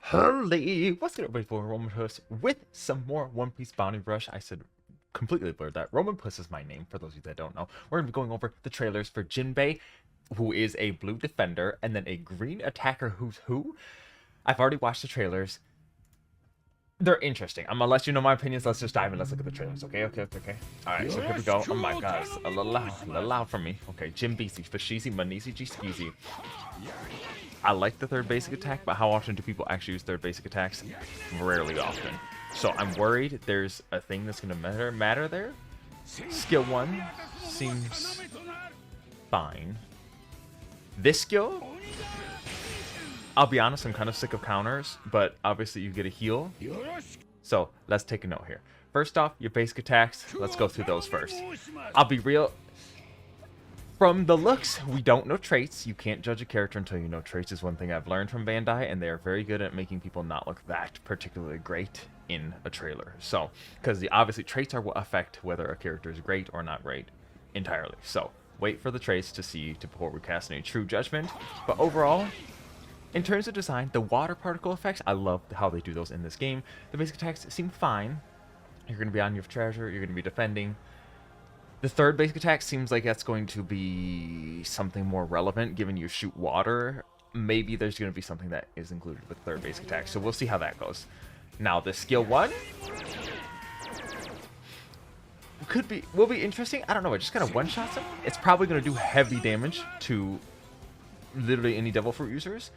Holy, what's good everybody for Romanpuss with some more One Piece Bounty Rush. I said completely blurred that. Romanpuss is my name for those of you that don't know. We're going to be going over the trailers for Jinbei, who is a blue defender, and then a green attacker who's who. I've already watched the trailers. They're interesting. I'm gonna let you know my opinions. Let's just dive in. Let's look at the trailers. Okay. Alright, so here we go. Oh my god, it's a little loud for me. Okay, Jimbei, Fashizi, Manisi, Skeezy. I like the third basic attack, but how often do people actually use third basic attacks? Rarely often. So I'm worried there's a thing that's going to matter there. Skill 1 seems fine. This skill, I'll be honest, I'm kind of sick of counters, but obviously you get a heal. So let's take a note here. First off, your basic attacks, let's go through those first. I'll be real. From the looks, we don't know traits. You can't judge a character until you know traits is one thing I've learned from Bandai, and they are very good at making people not look that particularly great in a trailer. So, because obviously traits are what affect whether a character is great or not great entirely. So, wait for the traits to see before we cast any true judgment. But overall, in terms of design, the water particle effects, I love how they do those in this game. The basic attacks seem fine. You're going to be on your treasure, you're going to be defending. The third basic attack seems like that's going to be something more relevant, given you shoot water. Maybe there's going to be something that is included with third basic attack, so we'll see how that goes. Now, the skill 1 will be interesting. I don't know, it just kind of one-shots him. It's probably going to do heavy damage to literally any Devil Fruit users.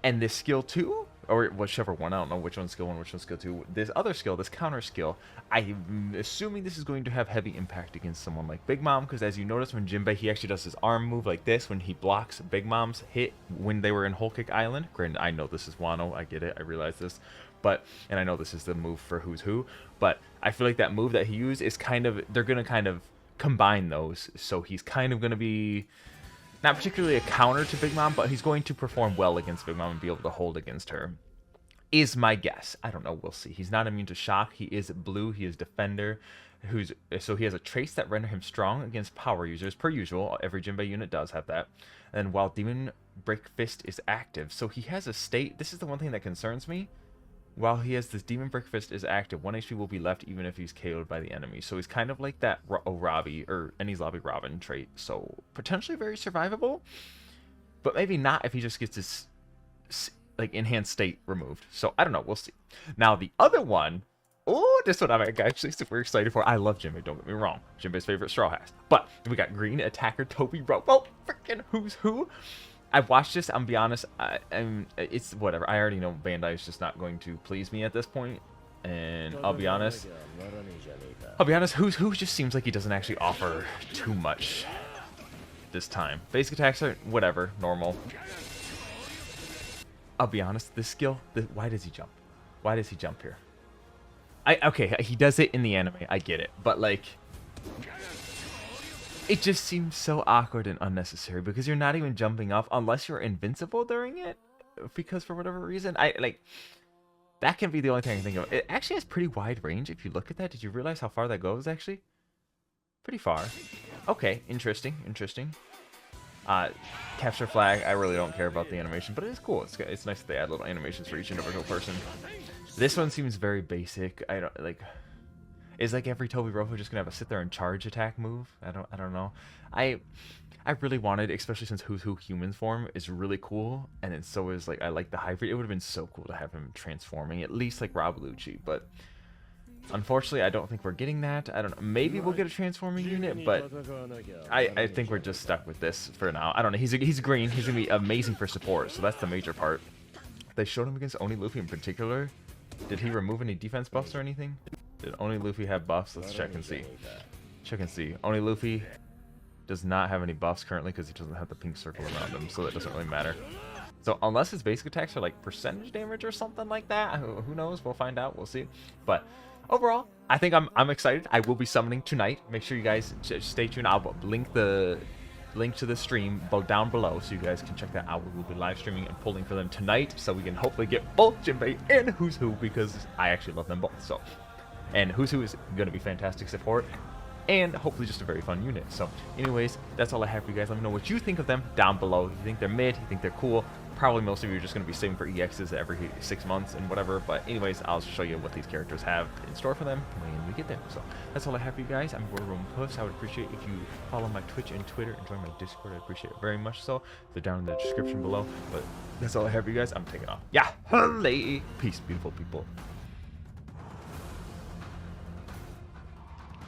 And this skill 2, or whichever one, I don't know which one's skill 1, which one's skill 2. This other skill, this counter skill, I'm assuming this is going to have heavy impact against someone like Big Mom, because as you notice when Jinbei, he actually does his arm move like this when he blocks Big Mom's hit when they were in Whole Cake Island. Granted, I know this is Wano, I get it, I realize this, but, and I know this is the move for Who's Who, but I feel like that move that he used is kind of, they're going to kind of combine those, so he's kind of going to be not particularly a counter to Big Mom, but he's going to perform well against Big Mom and be able to hold against her. Is my guess. I don't know. We'll see. He's not immune to shock. He is blue. He is defender. So he has a trace that render him strong against power users. Per usual, every Jinbei unit does have that. And while Demon Break Fist is active, so he has a state. This is the one thing that concerns me. While he has this Demon Break Fist is active, 1 HP will be left even if he's KO'd by the enemy. So he's kind of like that Robbie or Enies Lobby Robin trait. So potentially very survivable, but maybe not if he just gets his like enhanced state removed. So I don't know. We'll see. Now the other one, oh, this one I'm actually super excited for. I love Jinbei. Don't get me wrong. Jinbei's favorite Straw Hat. But we got green attacker Toby Robo. Freaking Who's Who. I've watched this. I'm be honest. It's whatever. I already know Bandai is just not going to please me at this point, and I'll be honest. Who's Who just seems like he doesn't actually offer too much this time. Basic attacks are whatever, normal. I'll be honest. This skill. Why does he jump? Why does he jump here? Okay, he does it in the anime. I get it, but like, it just seems so awkward and unnecessary because you're not even jumping up unless you're invincible during it. Because for whatever reason, that can be the only thing I can think of. It actually has pretty wide range if you look at that. Did you realize how far that goes actually? Pretty far. Okay, interesting. Capture flag. I really don't care about the animation, but it is cool. It's nice that they add little animations for each individual person. This one seems very basic. I don't like. Is like every Toby Robo just gonna have a sit there and charge attack move? I don't know. I really wanted, especially since Who's Who humans form is really cool, and then so is like I like the hybrid. It would have been so cool to have him transforming at least like Rob Lucci, but unfortunately I don't think we're getting that. I don't know. Maybe we'll get a transforming unit, but I think we're just stuck with this for now. I don't know. He's green. He's gonna be amazing for support, so that's the major part. They showed him against Oni Luffy in particular. Did he remove any defense buffs or anything? Did Oni Luffy have buffs? Let's check and see. Oni Luffy does not have any buffs currently because he doesn't have the pink circle around him, so that doesn't really matter. So unless his basic attacks are like percentage damage or something like that, who knows? We'll find out. We'll see. But overall, I think I'm excited. I will be summoning tonight. Make sure you guys stay tuned. I'll link the link to the stream down below so you guys can check that out. We will be live streaming and pulling for them tonight, so we can hopefully get both Jinbei and Who's Who because I actually love them both. So. And Who's Who is going to be fantastic support, and hopefully just a very fun unit. So anyways, that's all I have for you guys. Let me know what you think of them down below. If you think they're mid, you think they're cool, probably most of you are just going to be saving for EXs every 6 months and whatever. But anyways, I'll show you what these characters have in store for them when we get there. So that's all I have for you guys. I'm your Romanpuss. I would appreciate if you follow my Twitch and Twitter and join my Discord. I appreciate it very much. So they're down in the description below. But that's all I have for you guys. I'm taking off. Yeah, peace, beautiful people.